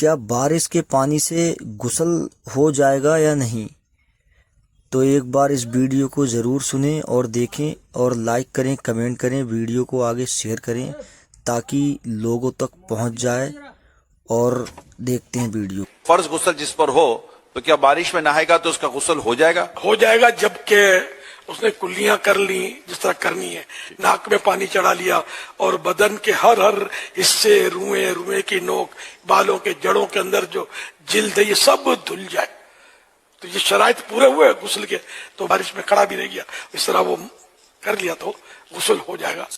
क्या बारिश के पानी से गुस्ल हो जाएगा या नहीं? तो एक बार इस वीडियो को ज़रूर सुनें और देखें और लाइक करें, कमेंट करें, वीडियो को आगे शेयर करें ताकि लोगों तक पहुंच जाए। और देखते हैं वीडियो। फर्ज गुस्ल जिस पर हो तो क्या बारिश में नहाएगा तो उसका गुस्ल हो जाएगा? हो जाएगा, जबकि उसने कुल्लियां कर ली जिस तरह करनी है, नाक में पानी चढ़ा लिया और बदन के हर हर हिस्से, रुए की नोक, बालों के जड़ों के अंदर जो जिल्द है, ये सब धुल जाए, तो ये शराइत पूरे हुए गुस्ल के, तो बारिश में खड़ा भी रह गया, इस तरह वो कर लिया तो गुस्ल हो जाएगा।